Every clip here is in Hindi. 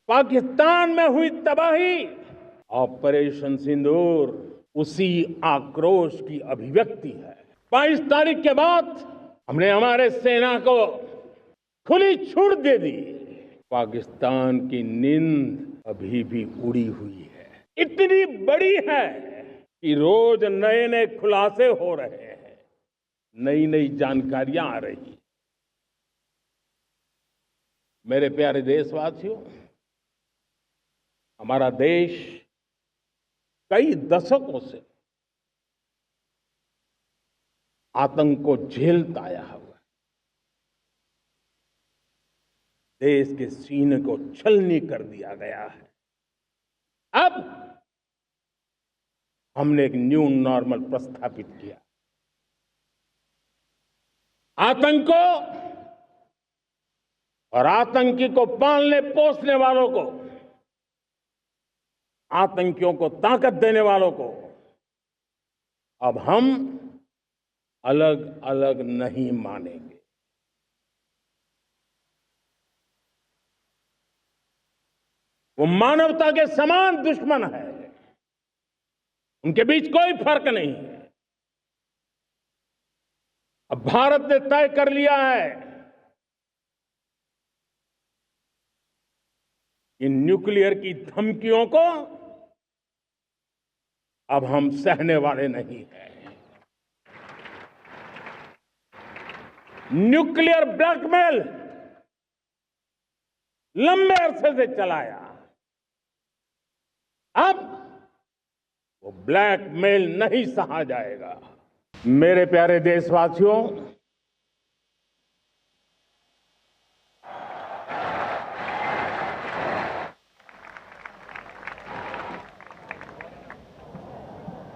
पाकिस्तान में हुई तबाही, ऑपरेशन सिंदूर उसी आक्रोश की अभिव्यक्ति है। 22 तारीख के बाद हमने हमारे सेना को खुली छूट दे दी। पाकिस्तान की नींद अभी भी उड़ी हुई है, इतनी बड़ी है कि रोज नए नए खुलासे हो रहे हैं, नई नई जानकारियां आ रही हैं। मेरे प्यारे देशवासियों, हमारा देश कई दशकों से आतंक को झेलता आया हुआ है। देश के सीने को छलनी कर दिया गया है। अब हमने एक न्यू नॉर्मल प्रस्थापित किया। आतंक को और आतंकी को पालने पोसने वालों को, आतंकियों को ताकत देने वालों को अब हम अलग अलग नहीं मानेंगे। वो मानवता के समान दुश्मन है, उनके बीच कोई फर्क नहीं है। अब भारत ने तय कर लिया है कि न्यूक्लियर की धमकियों को अब हम सहने वाले नहीं हैं। न्यूक्लियर ब्लैकमेल लंबे अरसे से चलाया, अब वो ब्लैकमेल नहीं सहा जाएगा। मेरे प्यारे देशवासियों,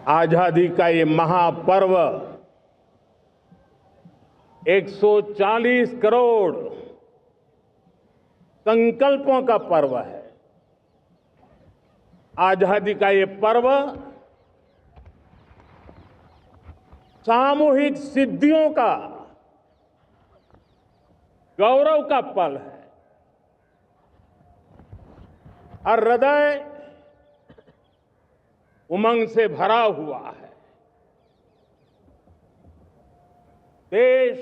आजादी का ये महापर्व 140 करोड़ संकल्पों का पर्व है। आजादी का ये पर्व सामूहिक सिद्धियों का गौरव का पल है। हर हृदय उमंग से भरा हुआ है। देश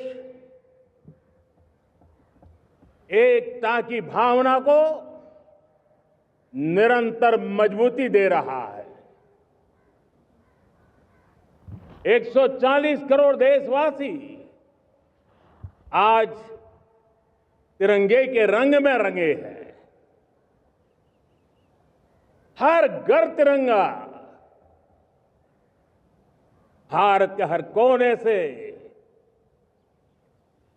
एकता की भावना को निरंतर मजबूती दे रहा है। 140 करोड़ देशवासी आज तिरंगे के रंग में रंगे हैं। हर घर तिरंगा, भारत के हर कोने से,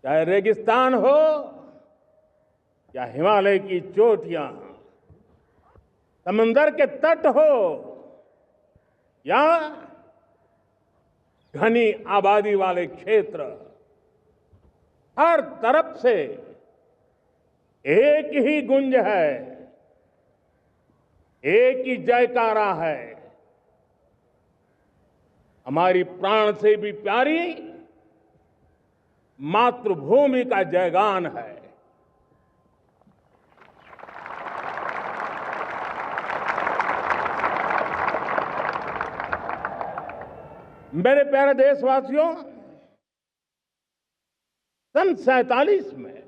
चाहे रेगिस्तान हो या हिमालय की चोटियां, समंदर के तट हो या घनी आबादी वाले क्षेत्र, हर तरफ से एक ही गुंज है, एक ही जयकारा है। हमारी प्राण से भी प्यारी मातृभूमि का जयगान है। मेरे प्यारे देशवासियों, सन 47 में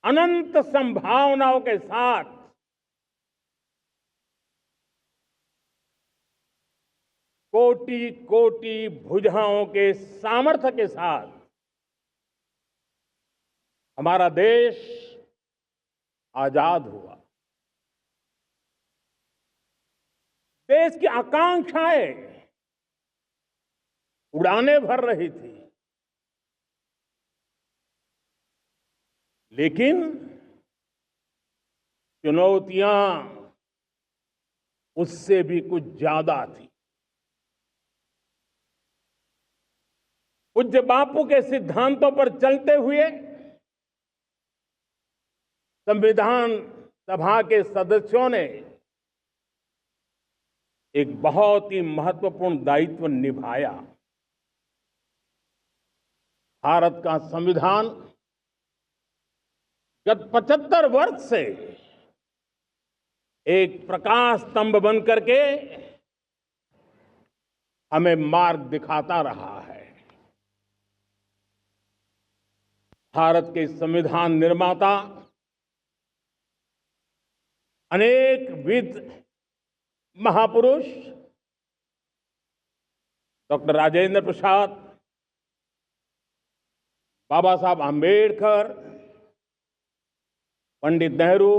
अनंत संभावनाओं के साथ कोटि कोटि भुजाओं के सामर्थ्य के साथ हमारा देश आजाद हुआ। देश की आकांक्षाएं उड़ाने भर रही थी, लेकिन चुनौतियां उससे भी कुछ ज्यादा थी। पूज्य बापू के सिद्धांतों पर चलते हुए संविधान सभा के सदस्यों ने एक बहुत ही महत्वपूर्ण दायित्व निभाया। भारत का संविधान गत 75 वर्ष से एक प्रकाश स्तंभ बन करके हमें मार्ग दिखाता रहा है। भारत के संविधान निर्माता अनेक विद महापुरुष डॉक्टर राजेंद्र प्रसाद, बाबा साहब आंबेडकर, पंडित नेहरू,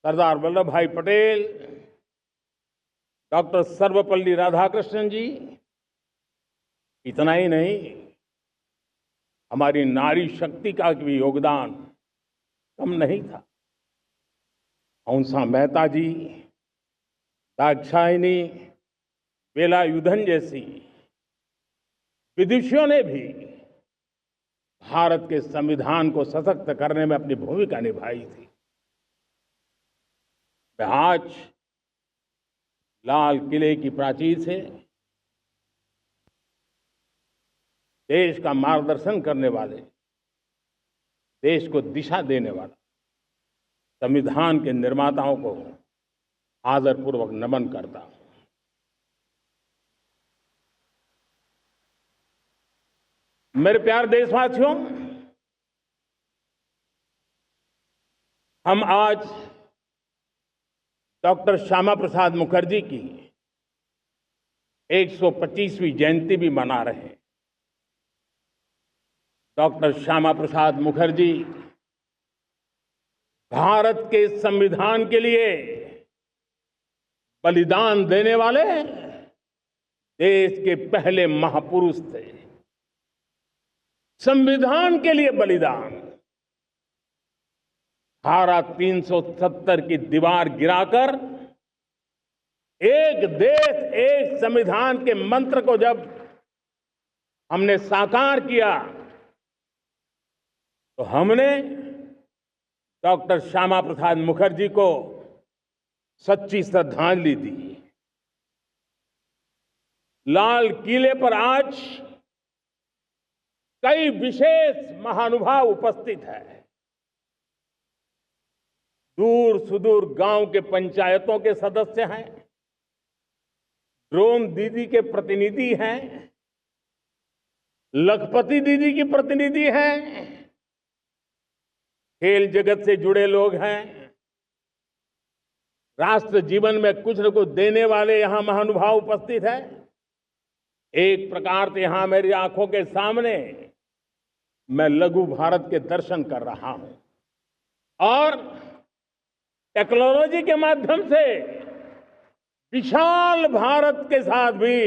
सरदार वल्लभ भाई पटेल, डॉक्टर सर्वपल्ली राधाकृष्णन जी, इतना ही नहीं, हमारी नारी शक्ति का भी योगदान कम नहीं था। हंसा मेहता जी, दाक्षायणी, वेलायुधन जैसी विदुषियों ने भी भारत के संविधान को सशक्त करने में अपनी भूमिका निभाई थी। मैं आज लाल किले की प्राचीर से देश का मार्गदर्शन करने वाले, देश को दिशा देने वाला संविधान के निर्माताओं को आदरपूर्वक नमन करता हूं। मेरे प्यारे देशवासियों, हम आज डॉक्टर श्यामा प्रसाद मुखर्जी की 125वीं जयंती भी मना रहे हैं। डॉक्टर श्यामा प्रसाद मुखर्जी भारत के संविधान के लिए बलिदान देने वाले देश के पहले महापुरुष थे। संविधान के लिए बलिदान, धारा 370 की दीवार गिराकर एक देश एक संविधान के मंत्र को जब हमने साकार किया तो हमने डॉक्टर श्यामा प्रसाद मुखर्जी को सच्ची श्रद्धांजलि दी। लाल किले पर आज कई विशेष महानुभाव उपस्थित हैं। दूर सुदूर गांव के पंचायतों के सदस्य हैं, ड्रोन दीदी के प्रतिनिधि हैं, लखपति दीदी की प्रतिनिधि हैं, खेल जगत से जुड़े लोग हैं, राष्ट्र जीवन में कुछ न कुछ देने वाले यहां महानुभाव उपस्थित हैं। एक प्रकार से यहां मेरी आंखों के सामने मैं लघु भारत के दर्शन कर रहा हूं और टेक्नोलॉजी के माध्यम से विशाल भारत के साथ भी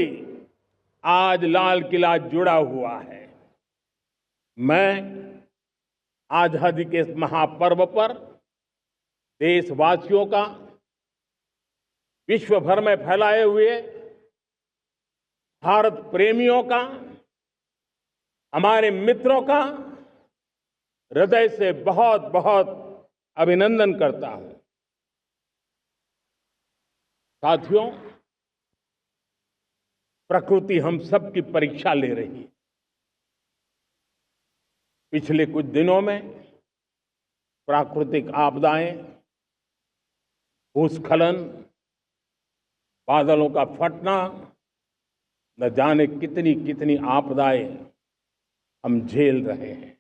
आज लाल किला जुड़ा हुआ है। मैं आजादी के इस महापर्व पर देशवासियों का, विश्व भर में फैलाए हुए भारत प्रेमियों का, हमारे मित्रों का हृदय से बहुत बहुत अभिनंदन करता हूं। साथियों, प्रकृति हम सब की परीक्षा ले रही है। पिछले कुछ दिनों में प्राकृतिक आपदाएं, भूस्खलन, बादलों का फटना, न जाने कितनी कितनी आपदाएं हम झेल रहे हैं।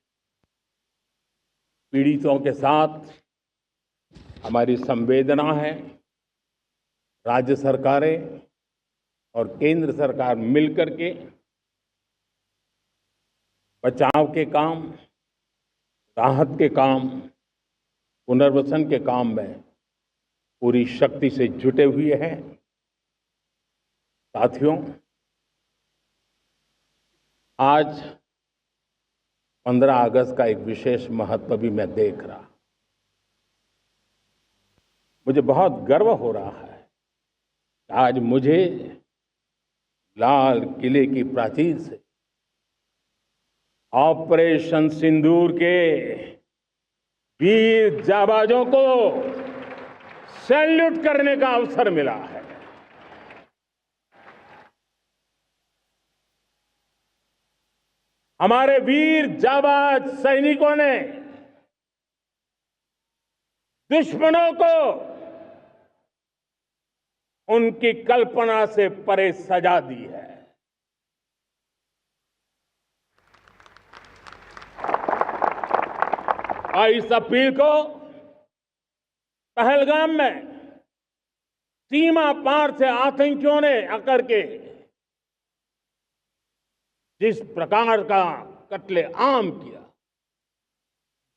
पीड़ितों के साथ हमारी संवेदना है। राज्य सरकारें और केंद्र सरकार मिलकर के बचाव के काम, राहत के काम, पुनर्वसन के काम में पूरी शक्ति से जुटे हुए हैं। साथियों, आज 15 अगस्त का एक विशेष महत्व भी मैं देख रहा। मुझे बहुत गर्व हो रहा है कि आज मुझे लाल किले की प्राचीर से ऑपरेशन सिंदूर के वीर जाबाजों को सैल्यूट करने का अवसर मिला है। हमारे वीर जाबाज सैनिकों ने दुश्मनों को उनकी कल्पना से परे सजा दी है। इस अपील को पहलगाम में सीमा पार से आतंकियों ने आकर के जिस प्रकार का कत्ले आम किया,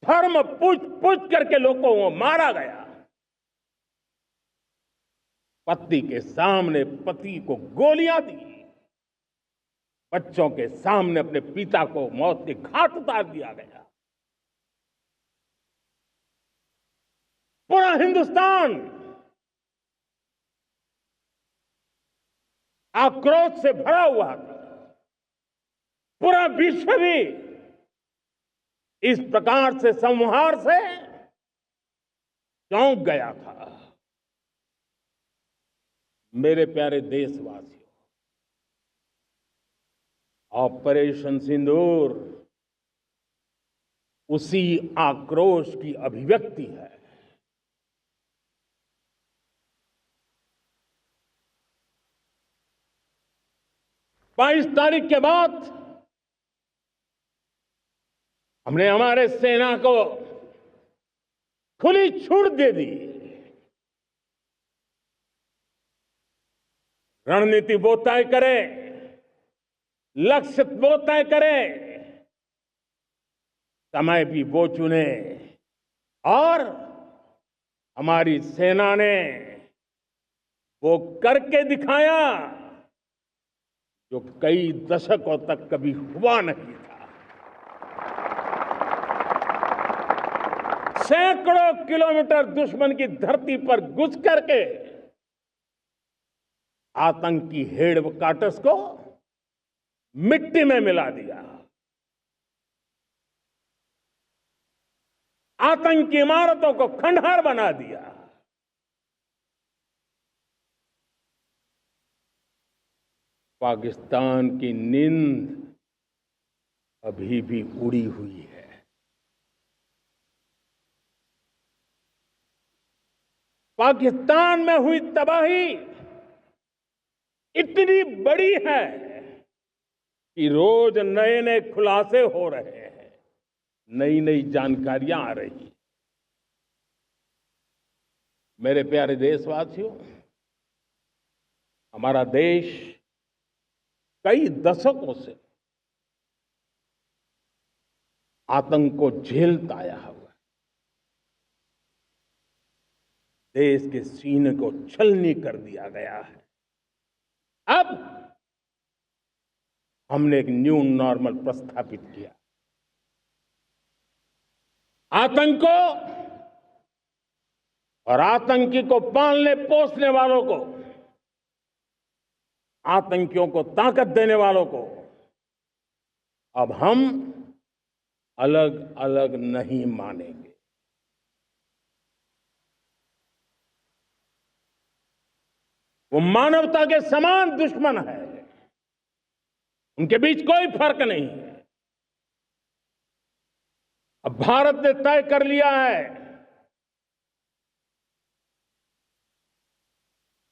धर्म पूछ करके लोगों को मारा गया, पत्नी के सामने पति को गोलियां दी, बच्चों के सामने अपने पिता को मौत के घाट उतार दिया गया। पूरा हिंदुस्तान आक्रोश से भरा हुआ था। पूरा विश्व भी इस प्रकार से संहार से चौंक गया था। मेरे प्यारे देशवासियों, ऑपरेशन सिंदूर उसी आक्रोश की अभिव्यक्ति है। 22 तारीख के बाद हमने हमारे सेना को खुली छूट दे दी। रणनीति वो तय करे, लक्ष्य वो तय करे, समय भी वो चुने, और हमारी सेना ने वो करके दिखाया जो कई दशकों तक कभी हुआ नहीं था। सैकड़ों किलोमीटर दुश्मन की धरती पर घुस करके आतंकी हेडक्वार्टर्स को मिट्टी में मिला दिया, आतंकी इमारतों को खंडहर बना दिया। पाकिस्तान की नींद अभी भी उड़ी हुई है। पाकिस्तान में हुई तबाही इतनी बड़ी है कि रोज नए नए खुलासे हो रहे हैं, नई नई जानकारियां आ रही हैं। मेरे प्यारे देशवासियों, हमारा देश कई दशकों से आतंक को झेलता आया हुआ है। देश के सीने को छलनी कर दिया गया है। अब हमने एक न्यू नॉर्मल प्रस्थापित किया। आतंक को और आतंकी को पालने पोसने वालों को, आतंकियों को ताकत देने वालों को अब हम अलग अलग नहीं मानेंगे। वो मानवता के समान दुश्मन है, उनके बीच कोई फर्क नहीं है। अब भारत ने तय कर लिया है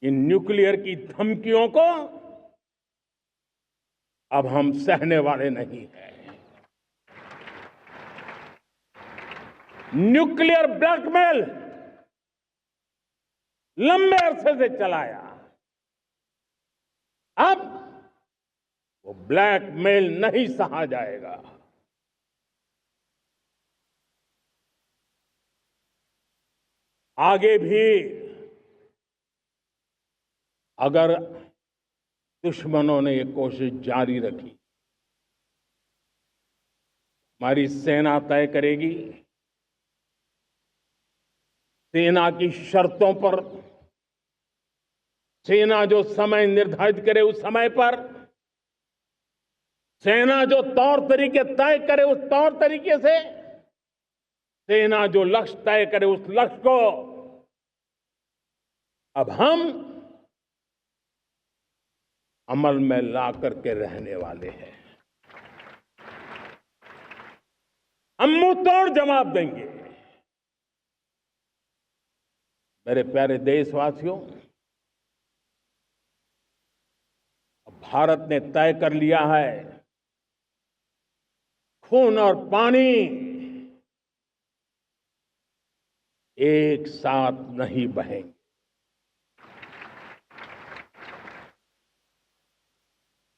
कि न्यूक्लियर की धमकियों को अब हम सहने वाले नहीं हैं। न्यूक्लियर ब्लैकमेल लंबे अरसे से चलाया, अब वो ब्लैकमेल नहीं सहा जाएगा। आगे भी अगर दुश्मनों ने ये कोशिश जारी रखी, हमारी सेना तय करेगी, सेना की शर्तों पर, सेना जो समय निर्धारित करे उस समय पर, सेना जो तौर तरीके तय करे उस तौर तरीके से, सेना जो लक्ष्य तय करे उस लक्ष्य को अब हम अमल में ला करके रहने वाले हैं। हम मुंह तोड़ जवाब देंगे। मेरे प्यारे देशवासियों, भारत ने तय कर लिया है, खून और पानी एक साथ नहीं बहेंगे।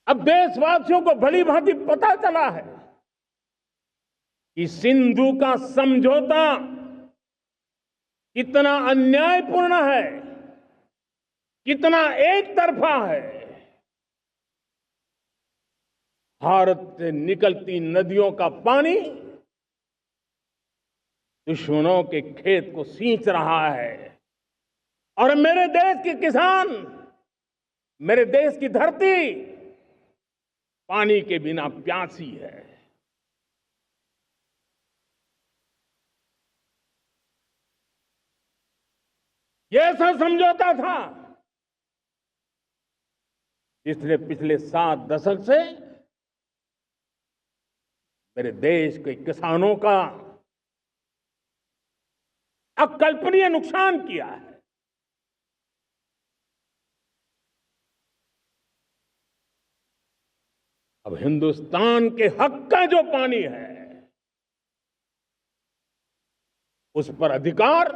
अब देशवासियों को भली भांति पता चला है कि सिंधु का समझौता कितना अन्यायपूर्ण है, कितना एक तरफा है। भारत से निकलती नदियों का पानी दुश्मनों के खेत को सींच रहा है और मेरे देश के किसान, मेरे देश की धरती पानी के बिना प्यासी है। ये ऐसा समझौता था जिसने पिछले 7 दशक से मेरे देश के किसानों का अकल्पनीय नुकसान किया है। अब हिंदुस्तान के हक का जो पानी है, उस पर अधिकार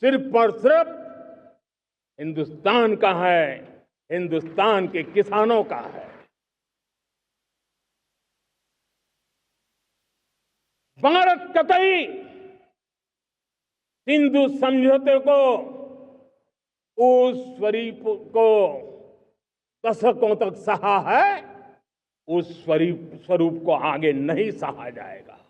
सिर्फ और सिर्फ हिंदुस्तान का है, हिंदुस्तान के किसानों का है। भारत कतई सिंधु समझौते को, उस स्वरूप को दशकों तक सहा है, उस स्वरूप को आगे नहीं सहा जाएगा।